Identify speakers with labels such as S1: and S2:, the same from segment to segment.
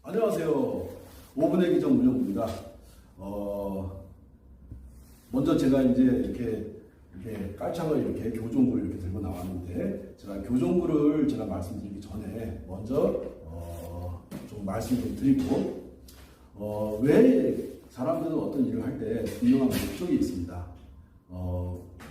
S1: 안녕하세요. 5분의 기전 문영구입니다. 먼저 제가 이제 이렇게 깔창을 이렇게 교종구를 이렇게 들고 나왔는데, 제가 교종구를 제가 말씀드리기 전에 먼저 좀 말씀 좀 드리고, 왜 사람들은 어떤 일을 할 때 분명한 목적이 있습니다.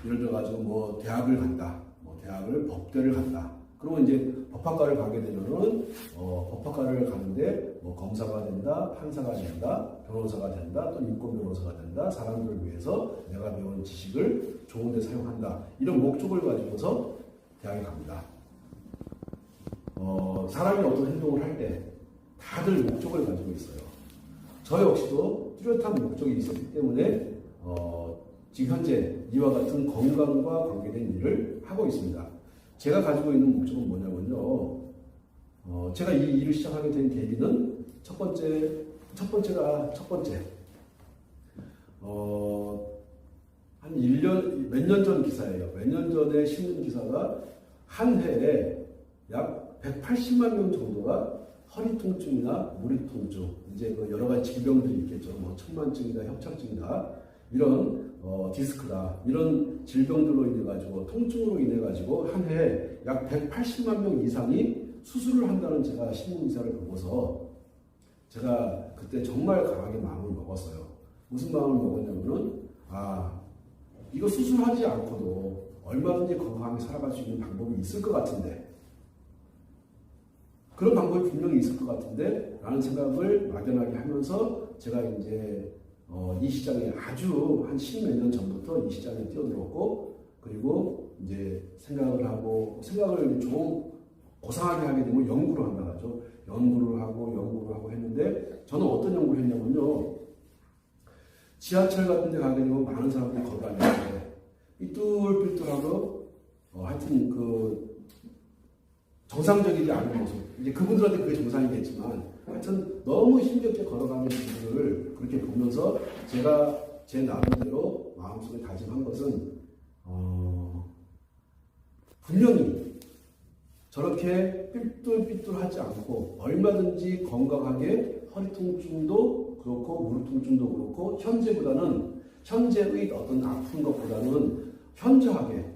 S1: 예를 들어가지고 뭐 대학을 간다, 뭐 대학을 법대를 간다. 그러면 이제 법학과를 가게 되면은 법학과를 가는데 뭐 검사가 된다, 판사가 된다, 변호사가 된다, 또 인권 변호사가 된다, 사람들을 위해서 내가 배운 지식을 좋은 데 사용한다. 이런 목적을 가지고서 대학에 갑니다. 사람이 어떤 행동을 할 때 다들 목적을 가지고 있어요. 저 역시도 뚜렷한 목적이 있었기 때문에 지금 현재 이와 같은 건강과 관계된 일을 하고 있습니다. 제가 가지고 있는 목적은 뭐냐면요. 제가 이 일을 시작하게 된 계기는 첫 번째. 한 1년, 몇 년 전 기사예요. 몇 년 전에 신문 기사가 한 해에 약 180만 명 정도가 허리 통증이나 무릎 통증, 이제 그 여러 가지 질병들이 있겠죠. 뭐 천만증이다, 협착증이다, 이런 디스크다, 이런 질병들로 인해 가지고, 통증으로 인해 가지고 한 해에 약 180만 명 이상이 수술을 한다는 제가 신문 기사를 보고서 제가 그때 정말 강하게 마음을 먹었어요. 무슨 마음을 먹었냐면은, 이거 수술하지 않고도 얼마든지 건강하게 살아갈 수 있는 방법이 있을 것 같은데, 그런 방법이 분명히 있을 것 같은데 라는 생각을 막연하게 하면서 제가 이제 이 시장에 아주 한 10몇 년 전부터 이 시장에 뛰어들었고, 그리고 이제 생각을 좀 고상하게 하게 되면 연구를 한다고 하죠. 연구를 하고 했는데, 저는 어떤 연구를 했냐면요. 지하철 같은 데 가게 되면 많은 사람들이 걸어다니는데 삐뚤삐뚤하고 하여튼 정상적이지 않은 모습. 이제 그분들한테 그게 정상이겠지만, 하여튼 너무 힘겹게 걸어가는 분들을 그렇게 보면서 제가 제 나름대로 마음속에 다짐한 것은, 분명히 저렇게 삐뚤삐뚤하지 않고 얼마든지 건강하게 허리 통증도 그렇고 무릎 통증도 그렇고 현재의 어떤 아픈 것보다는 현저하게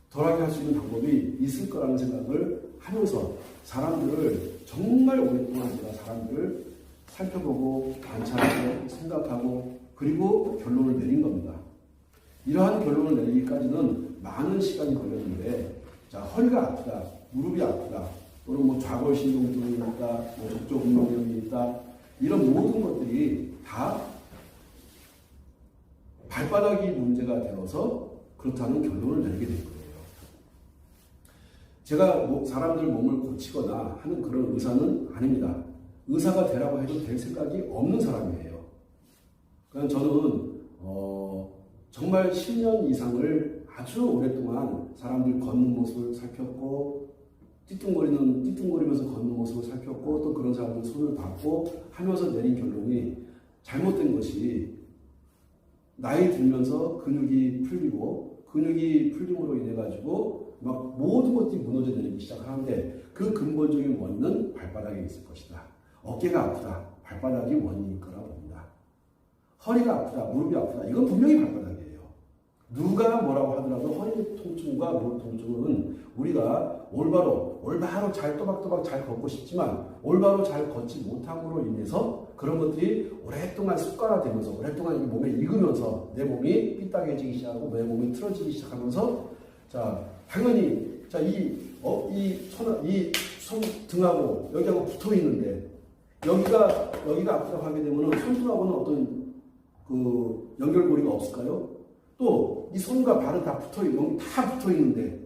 S1: 덜하게 할 수 있는 방법이 있을 거라는 생각을 하면서 사람들을 정말 오랫동안 제가 사람들을 살펴보고 관찰하고 생각하고 그리고 결론을 내린 겁니다. 이러한 결론을 내리기까지는 많은 시간이 걸렸는데, 자, 허리가 아프다, 무릎이 아프다, 또는 뭐 좌골신경증이 있다, 뭐 족저근막염이 있다, 이런 모든 것들이 다 발바닥이 문제가 되어서 그렇다는 결론을 내리게 된 거예요. 제가 사람들 몸을 고치거나 하는 그런 의사는 아닙니다. 의사가 되라고 해도 될 생각이 없는 사람이에요. 그냥 저는 정말 10년 이상을 아주 오랫동안 사람들 걷는 모습을 살폈고, 띠뚱거리면서 걷는 모습을 살폈고, 또 그런 사람들 손을 받고 하면서 내린 결론이, 잘못된 것이 나이 들면서 근육이 풀림으로 인해 가지고 막 모든 것들이 무너져 내리기 시작하는데, 그 근본적인 원인은 발바닥에 있을 것이다. 어깨가 아프다, 발바닥이 원인일 거라고 봅니다. 허리가 아프다, 무릎이 아프다, 이건 분명히 발바닥이에요. 누가 뭐라고 하더라도 허리 통증과 무릎 통증은 우리가 올바로 잘 또박또박 잘 걷고 싶지만 올바로 잘 걷지 못함으로 인해서 그런 것들이 오랫동안 습관화되면서, 오랫동안 이 몸에 익으면서 내 몸이 삐딱해지기 시작하고 내 몸이 틀어지기 시작하면서, 자, 당연히, 자, 이 손등하고 여기하고 붙어 있는데, 여기가 아프다고 하게 되면 손등하고는 어떤 연결고리가 없을까요? 또 이 손과 발은 다 붙어 있는데,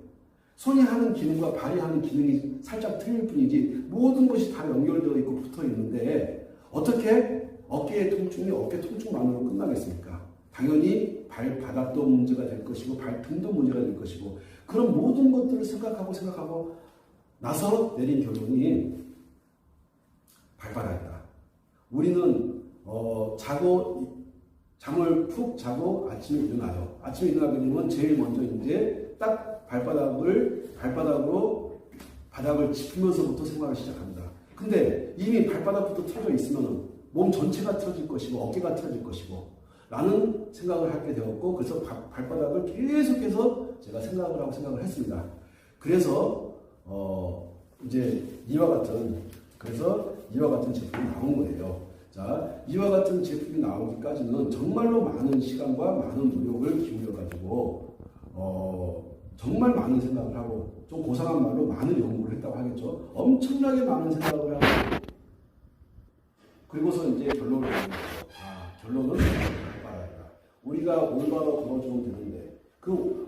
S1: 손이 하는 기능과 발이 하는 기능이 살짝 틀릴 뿐이지 모든 것이 다 연결되어 있고 붙어 있는데, 어떻게 어깨 통증만으로 끝나겠습니까? 당연히 발바닥도 문제가 될 것이고 발등도 문제가 될 것이고, 그런 모든 것들을 생각하고 나서 내린 결론이 발바닥이다. 우리는 잠을 푹 자고 아침에 일어나요. 아침에 일어나게 되면 제일 먼저 이제 딱 발바닥으로 바닥을 짚으면서부터 생활을 시작합니다. 근데 이미 발바닥부터 틀어져 있으면 몸 전체가 틀어질 것이고 어깨가 틀어질 것이고 라는 생각을 하게 되었고, 그래서 발바닥을 계속해서 제가 생각을 했습니다. 그래서 이제 이와 같은 제품이 나온 거예요. 자, 이와 같은 제품이 나오기까지는 정말로 많은 시간과 많은 노력을 기울여가지고 정말 많은 생각을 하고, 좀 고상한 말로 많은 연구를 했다고 하겠죠. 엄청나게 많은 생각을 하고, 그리고서 이제 결론을 내는 거죠. 결론은 발바닥이다. 우리가 올바로 걸어주면 되는데,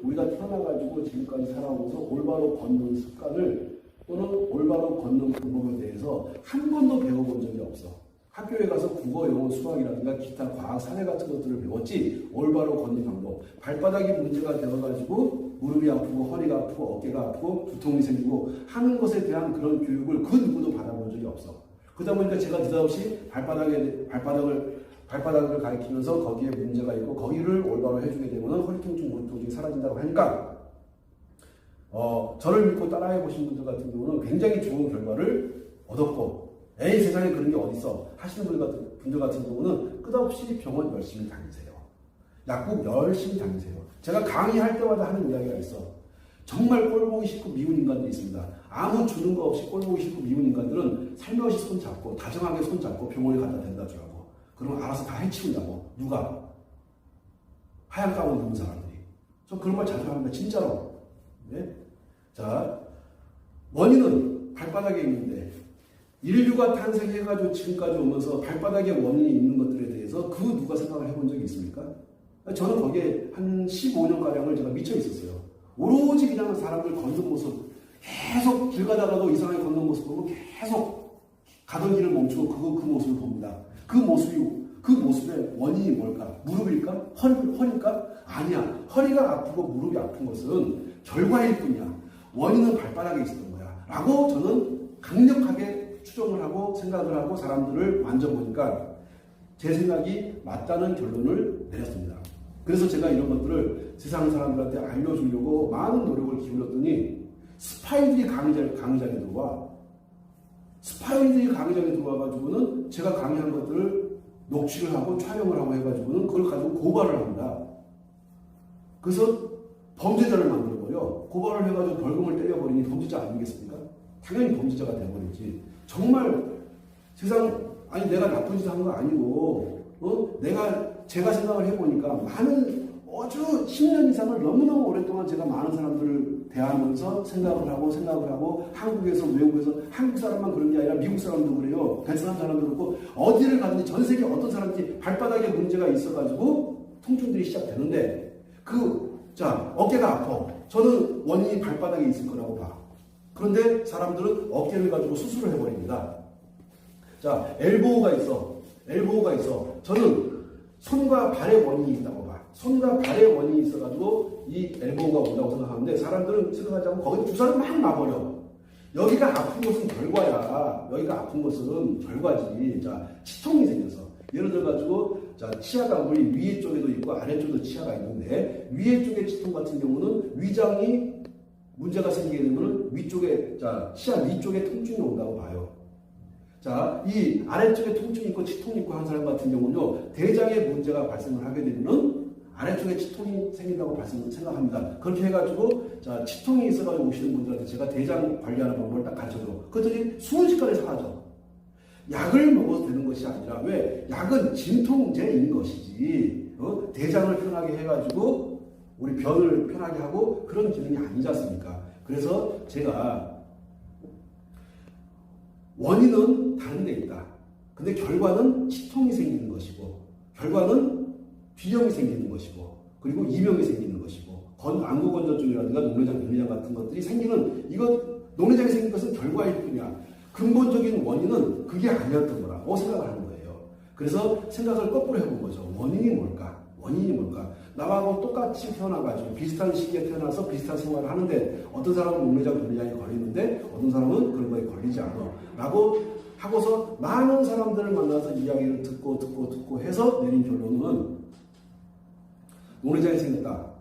S1: 우리가 태어나가지고 지금까지 살아오면서 올바로 걷는 습관을 또는 올바로 걷는 방법에 대해서 한 번도 배워본 적이 없어. 학교에 가서 국어, 영어, 수학이라든가 기타 과학, 사회 같은 것들을 배웠지, 올바로 걷는 방법. 발바닥이 문제가 되어가지고 무릎이 아프고 허리가 아프고 어깨가 아프고 두통이 생기고 하는 것에 대한 그런 교육을 그 누구도 받아본 적이 없어. 그러다 보니까 제가 느닷없이 발바닥을 가리키면서 거기에 문제가 있고 거기를 올바로 해주게 되면 허리 통증, 무릎 통증이 사라진다고 하니까 저를 믿고 따라해 보신 분들 같은 경우는 굉장히 좋은 결과를 얻었고, 에이 세상에 그런 게 어딨어 하시는 분들 같은 경우는 끝없이 병원 열심히 다니세요. 약국 열심히 다니세요. 제가 강의할 때마다 하는 이야기가 있어. 정말 꼴보기 싫고 미운 인간들이 있습니다. 아무 주는 거 없이 꼴보기 싫고 미운 인간들은 살며시 손잡고 다정하게 손잡고 병원에 갖다 댄다 주라고. 그러면 알아서 다 해치운다고. 누가? 하얀 가운 입은 사람들이. 저 그런 말 자주 합니다. 진짜로. 네? 자, 원인은 발바닥에 있는데, 인류가 탄생해가지고 지금까지 오면서 발바닥에 원인이 있는 것들에 대해서 그 누가 생각을 해본 적이 있습니까? 저는 거기에 한 15년가량을 제가 미쳐 있었어요. 오로지 그냥 사람들 걷는 모습, 계속 길 가다가도 이상하게 걷는 모습 보고 계속 가던 길을 멈추고 그 모습을 봅니다. 그 모습의 원인이 뭘까? 무릎일까? 허리일까? 아니야. 허리가 아프고 무릎이 아픈 것은 결과일 뿐이야. 원인은 발바닥에 있었던 거야. 라고 저는 강력하게 추정을 하고 생각을 하고 사람들을 만져보니까 제 생각이 맞다는 결론을 내렸습니다. 그래서 제가 이런 것들을 세상 사람들한테 알려주려고 많은 노력을 기울였더니 스파이들이 강의장에 들어와. 스파이들이 강의장에 들어와가지고는 제가 강의한 것들을 녹취를 하고 촬영을 하고 해가지고는 그걸 가지고 고발을 합니다. 그래서 범죄자를 만들어버려. 고발을 해가지고 벌금을 때려버리니 범죄자 아니겠습니까? 당연히 범죄자가 되어버리지. 정말 아니 내가 나쁜 짓 한 거 아니고, 제가 생각을 해보니까 아주 10년 이상을 너무너무 오랫동안 제가 많은 사람들을 대하면서 생각을 하고 한국에서 외국에서 한국 사람만 그런 게 아니라 미국 사람도 그래요. 베트남 사람도 그렇고 어디를 가든지 전 세계 어떤 사람인지 발바닥에 문제가 있어가지고 통증들이 시작되는데 어깨가 아파. 저는 원인이 발바닥에 있을 거라고 봐. 그런데 사람들은 어깨를 가지고 수술을 해버립니다. 자, 엘보우가 있어. 저는 손과 발의 원인이 있다고 봐. 손과 발의 원인이 있어가지고 이 엘보우가 온다고 생각하는데, 사람들은 생각하지 않고 거기 주사를 막 놔버려. 여기가 아픈 것은 결과야. 여기가 아픈 것은 결과지. 자, 치통이 생겨서. 예를 들어가지고, 치아가 우리 위에 쪽에도 있고 아래쪽에도 치아가 있는데, 위에 쪽의 치통 같은 경우는 위장이 문제가 생기게 되면 치아 위쪽에 통증이 온다고 봐요. 자, 이 아래쪽에 통증이 있고 치통이 있고 한 사람 같은 경우는요, 대장에 문제가 발생을 하게 되면 아래쪽에 치통이 생긴다고 생각합니다. 그렇게 해가지고, 치통이 있어가지고 오시는 분들한테 제가 대장 관리하는 방법을 딱 가르쳐줘. 그들이 순식간에 사라져. 약을 먹어도 되는 것이 아니라, 왜? 약은 진통제인 것이지, 대장을 편하게 해가지고 우리 변을 편하게 하고 그런 기능이 아니지 않습니까? 그래서 제가 원인은 다른 데 있다. 근데 결과는 치통이 생기는 것이고, 결과는 비염이 생기는 것이고, 그리고 이명이 생기는 것이고, 안구건조증이라든가 녹내장 같은 것들이 생기는, 녹내장이 생긴 것은 결과일 뿐이야. 근본적인 원인은 그게 아니었던 거라고 생각을 하는 거예요. 그래서 생각을 거꾸로 해본 거죠. 원인이 뭘까? 나하고 똑같이 태어나가지고 비슷한 시기에 태어나서 비슷한 생활을 하는데, 어떤 사람은 녹내장, 근내장이 걸리는데 어떤 사람은 그런 거에 걸리지 않아. 라고 하고서 많은 사람들을 만나서 이야기를 듣고 해서 내린 결론은, 녹내장이 생겼다.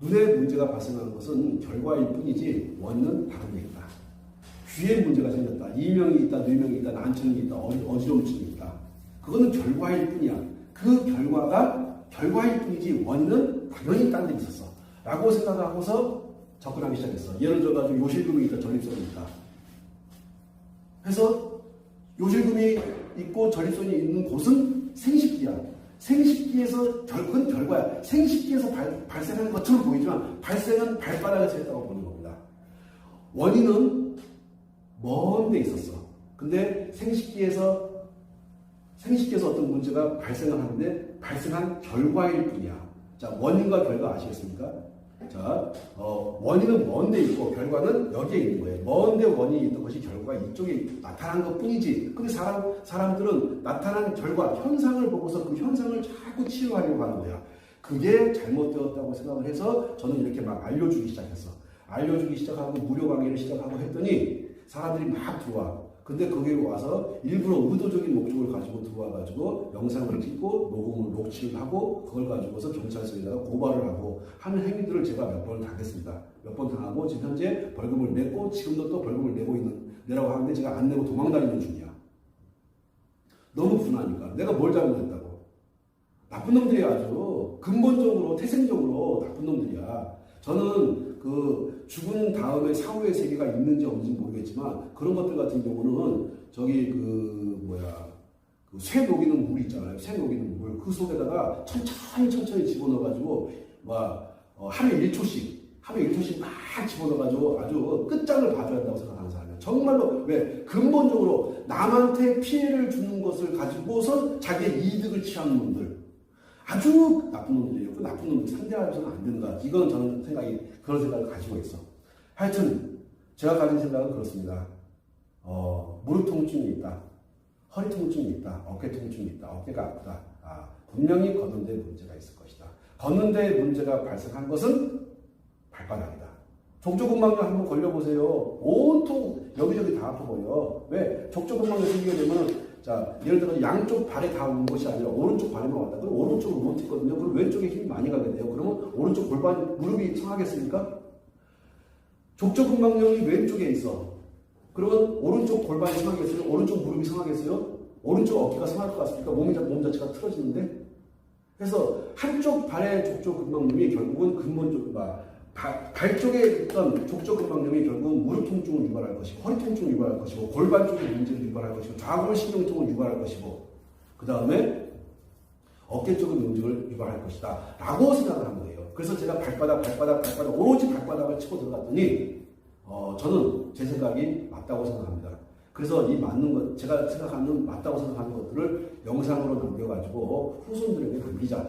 S1: 눈에 문제가 발생하는 것은 결과일 뿐이지 원인은 다른 게 있다. 귀에 문제가 생겼다. 이명이 있다, 뇌명이 있다, 난청이 있다, 어지럼증이 있다. 그거는 결과일 뿐이야. 그 결과가 결과일 뿐이지 원인은 당연히 딴 데 있었어. 라고 생각하고서 접근하기 시작했어. 예를 들어가지고 요실금이 있다, 전립선이 있다. 그래서 요실금이 있고 전립선이 있는 곳은 생식기야. 생식기에서 그건 결과야. 생식기에서 발생하는 것처럼 보이지만 발생은 발바닥에서 했다고 보는 겁니다. 원인은 먼 데 있었어. 근데 생식기에서 어떤 문제가 발생을 하는데 발생한 결과일 뿐이야. 자, 원인과 결과 아시겠습니까? 자, 원인은 먼 데 있고 결과는 여기에 있는 거예요. 먼 데 원인이 있는 것이 결과가 이쪽에 나타난 것 뿐이지. 근데 사람들은 나타난 결과, 현상을 보고서 그 현상을 자꾸 치유하려고 하는 거야. 그게 잘못되었다고 생각을 해서 저는 이렇게 막 알려주기 시작했어. 알려주기 시작하고 무료 강의를 시작하고 했더니 사람들이 막 들어와. 근데 거기에 와서 일부러 의도적인 목적을 가지고 들어와가지고 영상을 찍고 녹음을 녹취를 하고 그걸 가지고서 경찰서에다가 고발을 하고 하는 행위들을 제가 몇 번을 당했습니다. 몇 번 당하고 지금 현재 벌금을 냈고 지금도 또 벌금을 내라고 하는데 제가 안 내고 도망다니는 중이야. 너무 분하니까. 내가 뭘 잘못했다고. 나쁜 놈들이 아주 근본적으로 태생적으로 나쁜 놈들이야. 저는 그 죽은 다음에 사후의 세계가 있는지 없는지 모르겠지만 그런 것들 같은 경우는 저기 쇠 녹이는 물 있잖아요. 쇠 녹이는 물. 그 속에다가 천천히 집어넣어가지고 하루에 1초씩 막 집어넣어가지고 아주 끝장을 봐줘야 한다고 생각하는 사람이에요. 정말로 왜 근본적으로 남한테 피해를 주는 것을 가지고서 자기의 이득을 취하는 놈들. 아주 나쁜 놈들이에요. 그 나쁜 놈들 상대하면서는 안 된다. 이건 저는 그런 생각을 가지고 있어. 하여튼, 제가 가진 생각은 그렇습니다. 무릎 통증이 있다. 허리 통증이 있다. 어깨 통증이 있다. 어깨가 아프다. 분명히 걷는 데 문제가 있을 것이다. 걷는 데 문제가 발생한 것은 발바닥이다. 족저근막염 한번 걸려보세요. 온통 여기저기 다 아파 보여. 왜? 족저근막염 생기게 되면 자, 예를 들어 양쪽 발에 다 온 것이 아니라 오른쪽 발에만 왔다. 그럼 오른쪽을 못 했거든요. 그럼 왼쪽에 힘이 많이 가게 돼요. 그러면 오른쪽 무릎이 상하겠습니까? 족저근막염이 왼쪽에 있어. 그러면 오른쪽 골반이 상하겠어요? 오른쪽 무릎이 상하겠어요? 오른쪽 어깨가 상할 것 같습니까? 몸 자체가 틀어지는데? 그래서 한쪽 발의 족저근막염이 결국은 근본적으로 발 쪽에 있던 족저근막염이 결국은 무릎 통증을 유발할 것이고 허리 통증을 유발할 것이고 골반 쪽의 문제를 유발할 것이고 좌골신경통을 유발할 것이고 그 다음에 어깨 쪽의 문제를 유발할 것이다 라고 생각을 한 거예요. 그래서 제가 발바닥 오로지 발바닥을 치고 들어갔더니 저는 제 생각이 맞다고 생각합니다. 그래서 이 맞는 것, 제가 생각하는 맞다고 생각하는 것들을 영상으로 남겨가지고 후손들에게 남기자.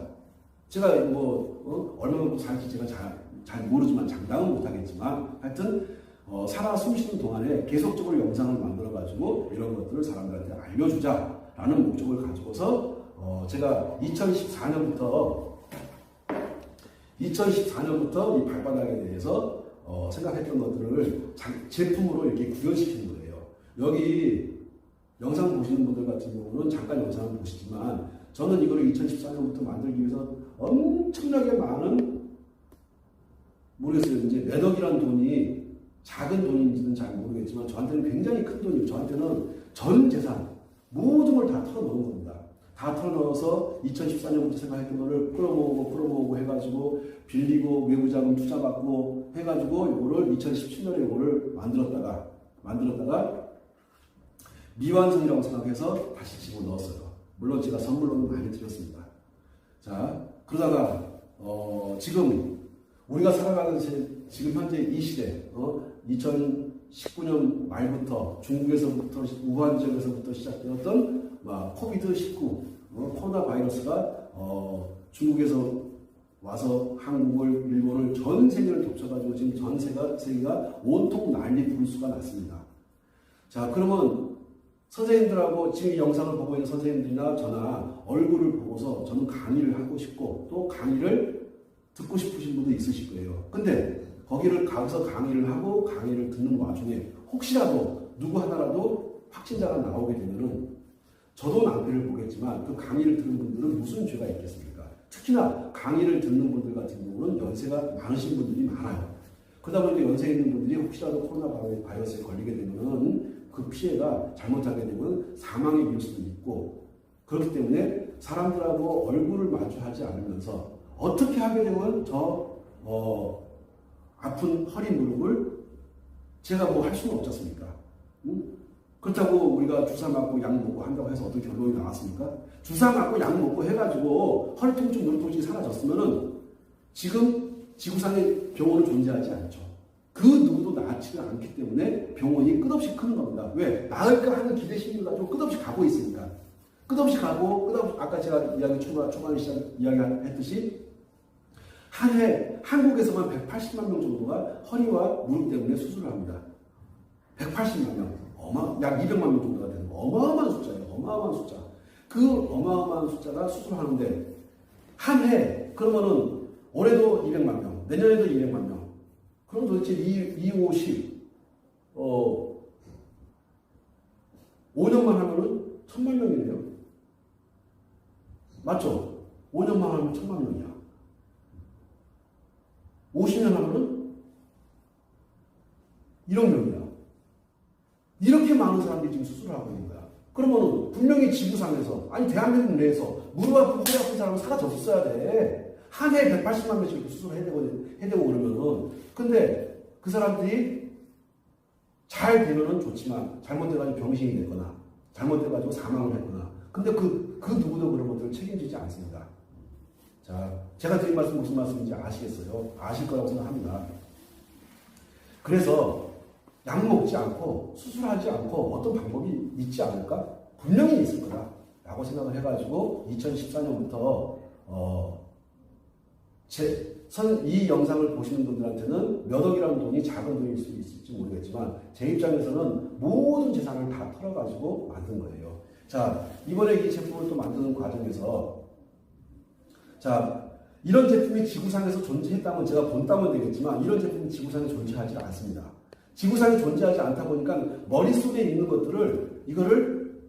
S1: 제가 얼마나 살지 제가 잘 모르지만 장담은 못하겠지만 하여튼 살아 숨쉬는 동안에 계속적으로 영상을 만들어가지고 이런 것들을 사람들한테 알려주자라는 목적을 가지고서 제가 2014년부터 이 발바닥에 대해서 생각했던 것들을 제품으로 이렇게 구현시키는 거예요. 여기 영상 보시는 분들 같은 경우는 잠깐 영상을 보시지만 저는 이거를 2014년부터 만들기 위해서 엄청나게 많은 모르겠어요. 이제 몇 억이라는 돈이 작은 돈인지는 잘 모르겠지만 저한테는 굉장히 큰 돈이에요. 저한테는 전 재산 모든 걸 다 털어놓은 겁니다. 다 털어넣어서 2014년부터 생각했던 거를 끌어모으고 해가지고 빌리고 외부자금 투자받고 해가지고 이거를 2017년에 이거를 만들었다가 미완성이라고 생각해서 다시 집어넣었어요. 물론 제가 선물로는 많이 드렸습니다. 자, 그러다가 지금 우리가 살아가는 지금 현재 이 시대 2019년 말부터 중국에서부터 우한 지역에서부터 시작되었던 코비드-19 코로나 바이러스가 중국에서 와서 한국을 일본을 전 세계를 덮쳐가지고 지금 전 세계가 온통 난리 불수가 났습니다. 자, 그러면 선생님들하고 지금 이 영상을 보고 있는 선생님들이나 저나 얼굴을 보고서 저는 강의를 하고 싶고 또 강의를 듣고 싶으신 분도 있으실 거예요. 근데 거기를 가서 강의를 하고 강의를 듣는 와중에 혹시라도 누구 하나라도 확진자가 나오게 되면은 저도 낭패를 보겠지만 그 강의를 듣는 분들은 무슨 죄가 있겠습니까? 특히나 강의를 듣는 분들 같은 경우는 연세가 많으신 분들이 많아요. 그러다 보니까 연세 있는 분들이 혹시라도 코로나 바이러스에 걸리게 되면은 그 피해가 잘못하게 되면 사망에 이를 수도 있고, 그렇기 때문에 사람들하고 얼굴을 마주하지 않으면서 어떻게 하게 되면 아픈 허리 무릎을 제가 뭐 할 수는 없지 않습니까? 그렇다고 우리가 주사 맞고 약 먹고 한다고 해서 어떤 결론이 나왔습니까? 주사 맞고 약 먹고 해가지고 허리 통증, 무릎 통증이 사라졌으면은 지금 지구상에 병원은 존재하지 않죠. 그 누구도 낫지가 않기 때문에 병원이 끝없이 크는 겁니다. 왜? 나을까 하는 기대심을 가지고 끝없이 가고 있으니까. 끝없이 가고, 아까 제가 초반에 이야기했듯이 한 해 한국에서만 180만 명 정도가 허리와 무릎 때문에 수술을 합니다. 180만 명. 약 200만 명 정도가 되는 거. 어마어마한 숫자예요. 어마어마한 숫자. 그 어마어마한 숫자가 수술하는데 한 해, 그러면은 올해도 200만 명, 내년에도 200만 명. 그럼 도대체 50, 5년만 하면은 1000만 명이네요. 맞죠? 5년만 하면 1000만 명이야. 50년 하면은 1억 명이야. 이렇게 많은 사람들이 지금 수술을 하고 있는 거야. 그러면 분명히 지구상에서, 아니 대한민국 내에서 무릎 아프고 허리 아픈 사람은 사라졌어야 돼. 한 해 180만 명씩 이렇게 수술을 해대고 그러면은. 근데 그 사람들이 잘 되면은 좋지만 잘못돼가지고 병신이 됐거나 잘못돼가지고 사망을 했거나, 근데 그 누구도 그런 것들을 책임지지 않습니다. 자, 제가 드린 말씀 무슨 말씀인지 아시겠어요? 아실 거라고 생각합니다. 그래서 약 먹지 않고 수술하지 않고 어떤 방법이 있지 않을까? 분명히 있을 거다 라고 생각을 해가지고 2014년부터 이 영상을 보시는 분들한테는 몇 억이라는 돈이 작은 돈일 수 있을지 모르겠지만 제 입장에서는 모든 재산을 다 털어가지고 만든 거예요. 자, 이번에 이 제품을 또 만드는 과정에서, 자, 이런 제품이 지구상에서 존재했다면 제가 본다면 되겠지만 이런 제품이 지구상에 존재하지 않습니다. 지구상에 존재하지 않다 보니까 머릿속에 있는 것들을 이거를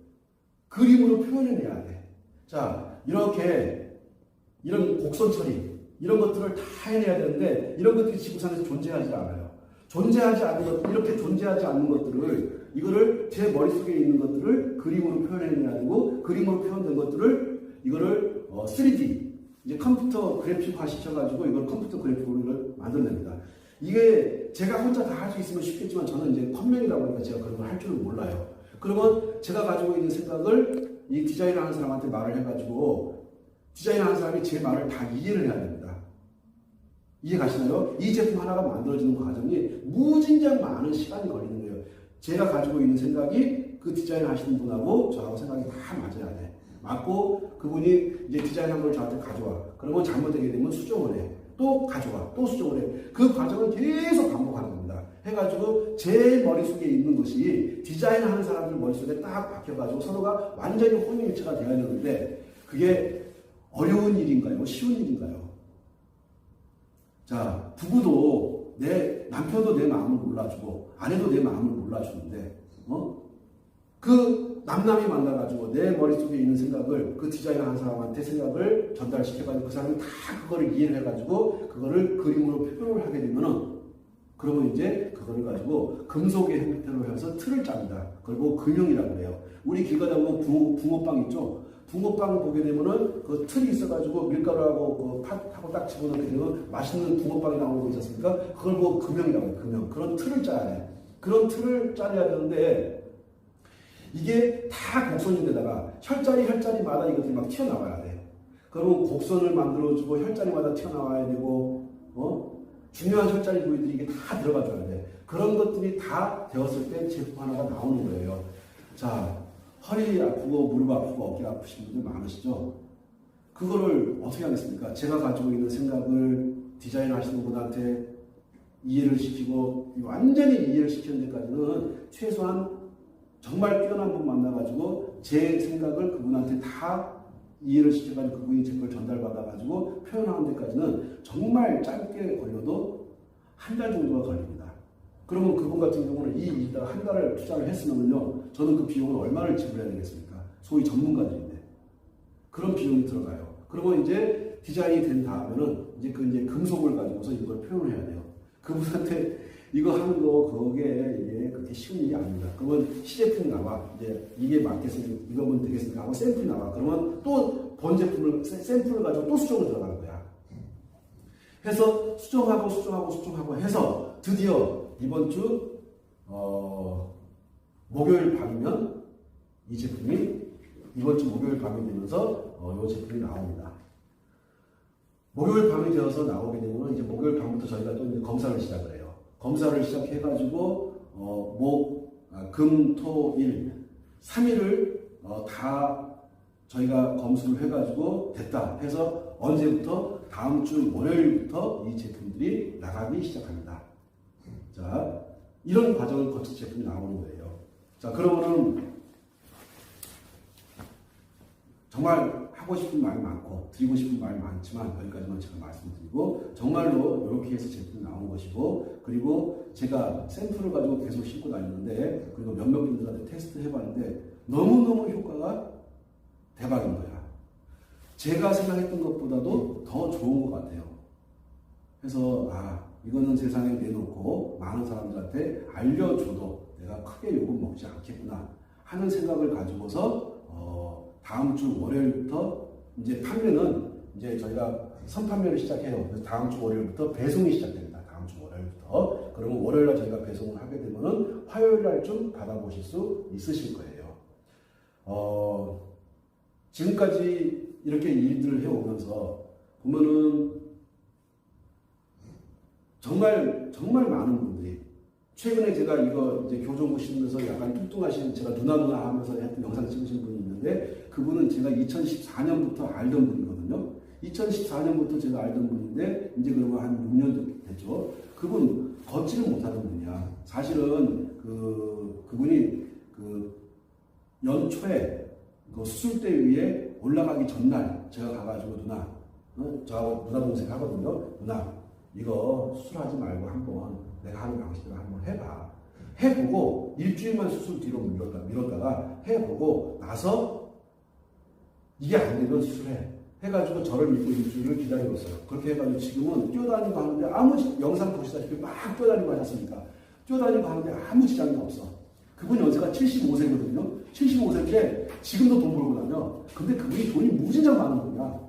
S1: 그림으로 표현해내야 돼. 자, 이런 곡선 처리, 이런 것들을 다 해내야 되는데 이런 것들이 지구상에서 존재하지 않아요. 존재하지 않는 것, 이렇게 존재하지 않는 것들을, 이거를 제 머릿속에 있는 것들을 그림으로 표현해내야 되고, 그림으로 표현된 것들을 이거를 3D, 이제 컴퓨터 그래픽화 시켜가지고 이걸 컴퓨터 그래픽으로 만들어냅니다. 이게 제가 혼자 다 할 수 있으면 쉽겠지만 저는 이제 컴맹이라고 하니까 제가 그런 걸 할 줄은 몰라요. 그러면 제가 가지고 있는 생각을 이 디자인하는 사람한테 말을 해가지고 디자인하는 사람이 제 말을 다 이해를 해야 됩니다. 이해 가시나요? 이 제품 하나가 만들어지는 과정이 무진장 많은 시간이 걸리는 거예요. 제가 가지고 있는 생각이 그 디자인 하시는 분하고 저하고 생각이 다 맞아야 돼. 맞고 그분이 이제 디자인한 걸 저한테 가져와. 그러면 잘못되게 되면 수정을 해. 또 가져와. 또 수정을 해. 그 과정을 계속 반복하는 겁니다. 해가지고 제 머릿속에 있는 것이 디자인하는 사람들 머릿속에 딱 박혀가지고 서로가 완전히 혼연일체가 되어야 되는데 그게 어려운 일인가요? 쉬운 일인가요? 자, 부부도 남편도 내 마음을 몰라주고 아내도 내 마음을 몰라주는데 그 남남이 만나가지고 내 머릿속에 있는 생각을 그 디자인하는 사람한테 생각을 전달시켜가지고 그 사람이 다 그거를 이해를 해가지고 그거를 그림으로 표현을 하게 되면은 그러면 이제 그거를 가지고 금속의 형태로 해서 틀을 짭니다. 그리고 금형이라고 해요. 우리 길 가다 보면 붕어빵 있죠? 붕어빵을 보게 되면은 그 틀이 있어가지고 밀가루하고 그 팥하고 딱 집어넣게 되면 맛있는 붕어빵이 나오는 거 있지 않습니까? 그걸 보고 금형이라고 해요. 금형. 그런 틀을 짜야 돼. 그런 틀을 짜야 되는데 이게 다 곡선인데다가 혈자리마다 이것들이 막 튀어나와야 돼. 그러면 곡선을 만들어주고 혈자리마다 튀어나와야 되고 중요한 혈자리 부위들이 이게 다 들어가줘야 돼. 그런 것들이 다 되었을 때 제품 하나가 나오는 거예요. 자, 허리 아프고 무릎 아프고 어깨 아프신 분들 많으시죠? 그거를 어떻게 하겠습니까? 제가 가지고 있는 생각을 디자인 하시는 분한테 이해를 시키고 완전히 이해를 시키는 데까지는 최소한 정말 뛰어난 분 만나가지고 제 생각을 그분한테 다 이해를 시켜가지고 그분이 제 걸 전달받아가지고 표현하는 데까지는 정말 짧게 걸려도 한 달 정도가 걸립니다. 그러면 그분 같은 경우는 이따 한 달을 투자를 했으면요, 저는 그 비용을 얼마를 지불해야 되겠습니까? 소위 전문가들인데 그런 비용이 들어가요. 그리고 이제 디자인이 된 다음에는 이제 금속을 가지고서 이걸 표현을 해야 돼요. 그분한테 이거 하는 거 그게 이게 그렇게 쉬운 일이 아닙니다. 그러면 시제품이 나와. 이제 이게 맞겠습니까? 이거면 되겠습니까? 하고 샘플이 나와. 그러면 또 본 제품을 샘플을 가지고 또 수정을 들어가는 거야. 해서 수정하고 해서 드디어 이번 주 목요일 밤이면 이 제품이 이번 주 목요일 밤이 되면서 이 제품이 나옵니다. 목요일 밤이 되어서 나오게 되면 이제 목요일 밤부터 저희가 또 이제 검사를 시작을 해요. 검사를 시작해가지고 금, 토, 일 3일을 다 저희가 검수를 해가지고 됐다 해서 언제부터 다음 주 월요일부터 이 제품들이 나가기 시작합니다. 자, 이런 과정을 거쳐 제품이 나오는 거예요. 자, 그러면은 정말 하고 싶은 말이 많고 드리고 싶은 말이 많지만 여기까지만 제가 말씀드리고 정말로 이렇게 해서 제품이 나온 것이고 그리고 제가 샘플을 가지고 계속 싣고 다녔는데 그리고 몇몇 분들한테 테스트 해봤는데 너무너무 효과가 대박인 거야. 제가 생각했던 것보다도 더 좋은 것 같아요. 그래서 이거는 세상에 내놓고 많은 사람들한테 알려줘도 내가 크게 욕은 먹지 않겠구나 하는 생각을 가지고서 다음 주 월요일부터 이제 판매는 이제 저희가 선판매를 시작해요. 그래서 다음 주 월요일부터 배송이 시작됩니다. 다음 주 월요일부터. 그러면 월요일날 저희가 배송을 하게 되면은 화요일날쯤 받아보실 수 있으실 거예요. 지금까지 이렇게 일들을 해오면서 보면은 정말 많은 분들이 최근에 제가 이거 이제 교정 보시면서 약간 뚱뚱하신 제가 누나 하면서 했던 영상 찍으신 분이 있는데 그분은 제가 2014년부터 알던 분이거든요. 2014년부터 제가 알던 분인데 이제 그러면 한 6년 됐죠. 그분 걷지를 못하는 분이야. 사실은 그분이 연초에 그 수술대 위에 올라가기 전날 제가 가가지고 저하고 누나 동생 하거든요. 누나 이거 수술하지 말고 한번 내가 하는 방식대로 한번 해봐. 해보고 일주일만 수술 뒤로 미뤘다가 해보고 나서 이게 안 되면 수술해. 해가지고 저를 믿고 일주일을 기다려줬어요. 그렇게 해가지고 지금은 뛰어다니고 하는데 아무 영상 보시다시피 막 뛰어다니고 하셨습니까? 뛰어다니고 하는데 아무 지장이 없어. 그분 연세가 75세거든요. 75세인데 지금도 돈 벌고 다녀. 근데 그분이 돈이 무지장 많은 분이야.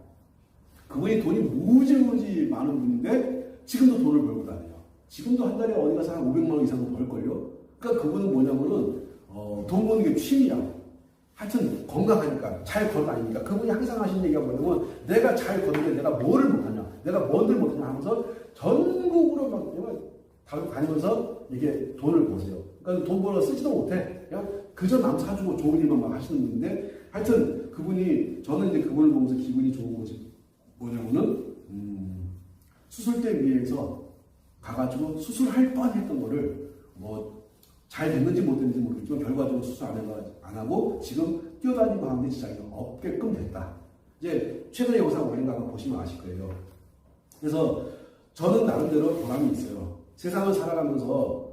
S1: 그분이 돈이 무지 많은 분인데 지금도 돈을 벌고 다녀요. 지금도 한 달에 어디 가서 한 500만 원 이상은 벌걸요. 그러니까 그분은 뭐냐면은 돈 버는 게 취미야. 하여튼 건강하니까 잘 걸어다니니까 그분이 항상 하시는 얘기가 뭐냐면 내가 잘 걷는데 내가 뭐를 못하냐 내가 뭔들 못하냐 하면서 전국으로 막 다니면서 이게 돈을 버세요. 그러니까 돈 벌어 쓰지도 못해. 그냥 그저 남 사주고 좋은 일만 막 하시는 분인데 하여튼 그분이 저는 이제 그분을 보면서 기분이 좋은 것이 뭐냐면은 수술대 위에서 가가지고 수술할 뻔했던 거를 잘 됐는지 못 됐는지 모르겠지만 결과적으로 수술 안 하고 지금 뛰어다니고 하는데 지장이 없게끔 됐다. 이제 최근에 영상 올린 거 한번 보시면 아실 거예요. 그래서 저는 나름대로 보람이 있어요. 세상을 살아가면서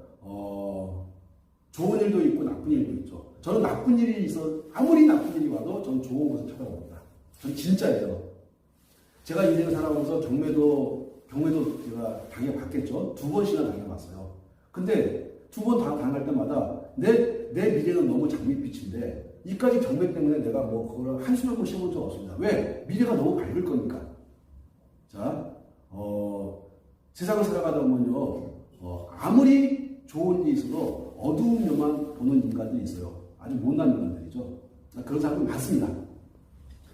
S1: 좋은 일도 있고 나쁜 일도 있죠. 저는 나쁜 일이 아무리 나쁜 일이 와도 저는 좋은 것을 찾아봅니다. 전 진짜예요. 제가 인생을 살아가면서 경매도 제가 당해봤겠죠. 2번씩이나 당해봤어요. 근데 2번 당할 때마다 내 미래는 너무 장밋빛인데 이까지 경매 때문에 내가 그걸 한숨 한번 쉬어본 적 없습니다. 왜? 미래가 너무 밝을 거니까. 자, 세상을 살아가다 보면요, 아무리 좋은 일이 있어도 어두운 면만 보는 인간들이 있어요. 아주 못난 인간들이죠. 그런 사람이 많습니다.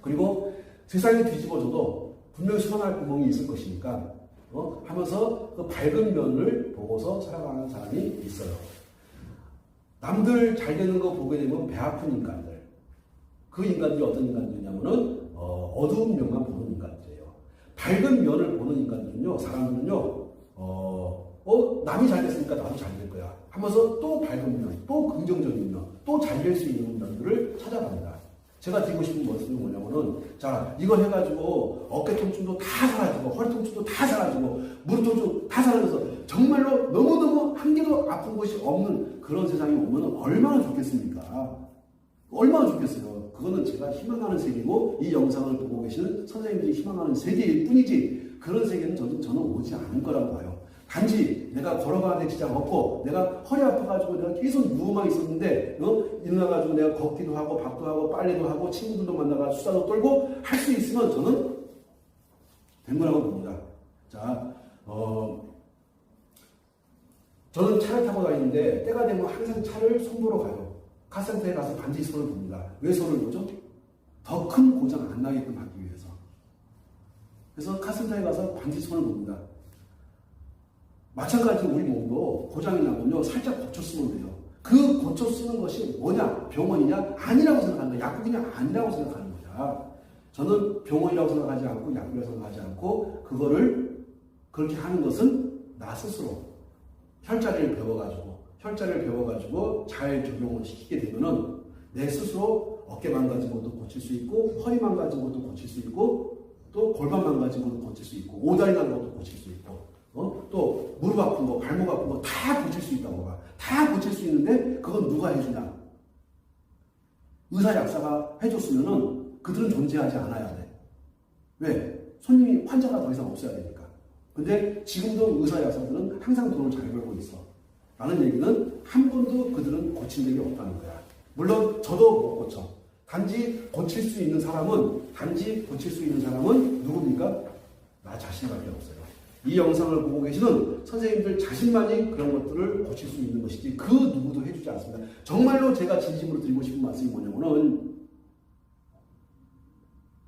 S1: 그리고 세상이 뒤집어져도 분명히 수선할 구멍이 있을 것이니까 하면서 그 밝은 면을 보고서 살아가는 사람이 있어요. 남들 잘 되는 거 보게 되면 배 아픈 인간들. 그 인간들이 어떤 인간들이냐면은 어두운 면만 보는 인간들이에요. 밝은 면을 보는 인간들은요, 사람들은요, 남이 잘 됐으니까 나도 잘 될 거야 하면서 또 밝은 면, 또 긍정적인 면, 또 잘 될 수 있는 면들을 찾아갑니다. 제가 드리고 싶은 것은 뭐냐면은, 자, 이거 해가지고 어깨 통증도 다 사라지고, 허리 통증도 다 사라지고, 무릎 통증 다 사라져서 정말로 너무너무 한 개도 아픈 것이 없는 그런 세상이 오면 얼마나 좋겠습니까? 얼마나 좋겠어요. 그거는 제가 희망하는 세계고, 이 영상을 보고 계시는 선생님들이 희망하는 세계일 뿐이지, 그런 세계는 저는 오지 않을 거라고 봐요. 단지 내가 걸어가는데 지장 없고 내가 허리 아파가지고 내가 계속 누워만 있었는데 일어나가지고 내가 걷기도 하고 밥도 하고 빨래도 하고 친구들도 만나가 수다도 떨고 할 수 있으면 저는 된 거라고 봅니다. 자, 저는 차를 타고 다니는데 때가 되면 항상 차를 손보러 가요. 카센터에 가서 반드시 손을 봅니다. 왜 손을 보죠? 더 큰 고장 안 나게끔 하기 위해서. 그래서 카센터에 가서 반드시 손을 봅니다. 마찬가지로 우리 몸도 고장이 나면요 살짝 고쳐 쓰면 돼요. 그 고쳐 쓰는 것이 뭐냐? 병원이냐? 아니라고 생각하는 거야. 약국이냐? 아니라고 생각하는 거야. 저는 병원이라고 생각하지 않고 약국이라고 생각하지 않고 그거를 그렇게 하는 것은 나 스스로 혈자리를 배워가지고 잘 적용을 시키게 되면은 내 스스로 어깨 망가진 것도 고칠 수 있고 허리 망가진 것도 고칠 수 있고 또 골반 망가진 것도 고칠 수 있고 오다리 난 것도 고칠 수 있고 또 무릎 아픈 거 발목 아픈 거 다 고칠 수 있다고 봐. 다 고칠 수 있는데 그건 누가 해주냐? 의사 약사가 해줬으면은 그들은 존재하지 않아야 돼. 왜? 손님이 환자가 더 이상 없어야 되니까. 근데 지금도 의사 약사들은 항상 돈을 잘 벌고 있어. 라는 얘기는 한 번도 그들은 고친 적이 없다는 거야. 물론 저도 못 고쳐. 단지 고칠 수 있는 사람은 누굽니까? 나 자신밖에 없어요. 이 영상을 보고 계시는 선생님들 자신만이 그런 것들을 고칠 수 있는 것이지 그 누구도 해주지 않습니다. 정말로 제가 진심으로 드리고 싶은 말씀이 뭐냐면은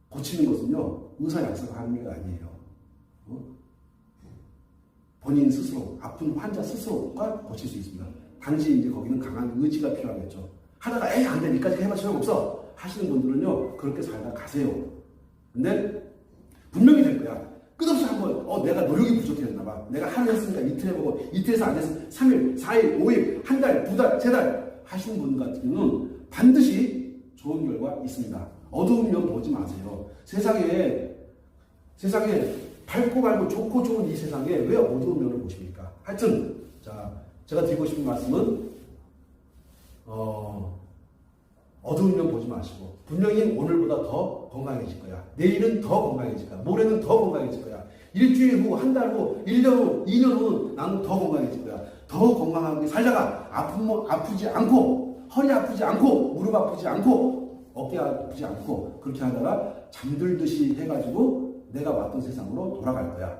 S1: 고치는 것은요 의사 약사가 하는 게 아니에요. 본인 스스로 아픈 환자 스스로가 고칠 수 있습니다. 단지 이제 거기는 강한 의지가 필요하겠죠. 하다가 에이 안 돼, 니까지 해봐 소용없어 하시는 분들은요 그렇게 살다 가세요. 근데 분명히 될 거야. 끝없이 한번 내가 노력이 부족했나 봐. 내가 하루 했으니까 이틀 해보고 이틀에서 안 해서 3일, 4일, 5일, 한 달, 2달, 3달 하시는 분 같은 경우는 반드시 좋은 결과 있습니다. 어두운 면 보지 마세요. 세상에 밝고 좋고 좋은 이 세상에 왜 어두운 면을 보십니까? 하여튼 자 제가 드리고 싶은 말씀은 어두운 면 보지 마시고 분명히 오늘보다 더 건강해질 거야. 내일은 더 건강해질 거야. 모레는 더 건강해질 거야. 일주일 후, 한 달 후, 1년 후, 2년 후는 나는 더 건강해질 거야. 더 건강하게 살다가 아프지 않고 허리 아프지 않고 무릎 아프지 않고 어깨 아프지 않고 그렇게 하다가 잠들듯이 해가지고 내가 왔던 세상으로 돌아갈 거야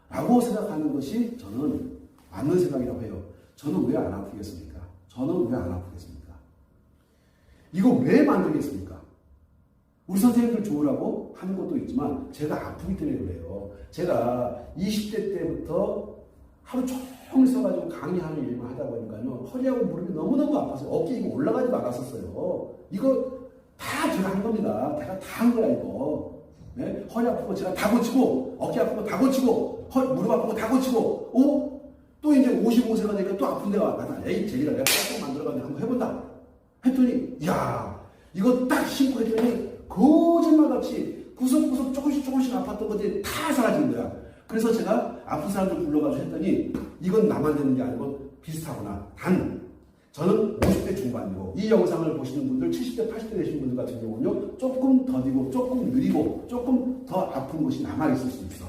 S1: 라고 생각하는 것이 저는 맞는 생각이라고 해요. 저는 왜 안 아프겠습니까? 이거 왜 만들겠습니까? 우리 선생님들 좋으라고 하는 것도 있지만 제가 아프기 때문에 그래요. 제가 20대 때부터 하루 종일 써가지고 강의하는 일만 하다 보니까요 허리하고 무릎이 너무너무 아파서 어깨 이거 올라가지 말았었어요. 이거 다 제가 한 겁니다. 제가 다 한 거야 이거. 네? 허리 아픈 거 제가 다 고치고 어깨 아픈 거 다 고치고 무릎 아픈 거 다 고치고 또 이제 55세가 되니까 또 아픈 데가 나타나. 에이 제기라 내가 꼭 만들어가지고 한번 해본다 했더니 야 이거 딱 신고 했더니 거짓말같이 구석구석 조금씩 아팠던 것들이 다 사라진 거야. 그래서 제가 아픈 사람들 불러가지고 했더니 이건 나만 되는 게 아니고 비슷하구나. 단 저는 50대 중반이고 이 영상을 보시는 분들 70대 80대 되신 분들 같은 경우는요 조금 더디고 조금 느리고 조금 더 아픈 것이 남아있을 수 있어.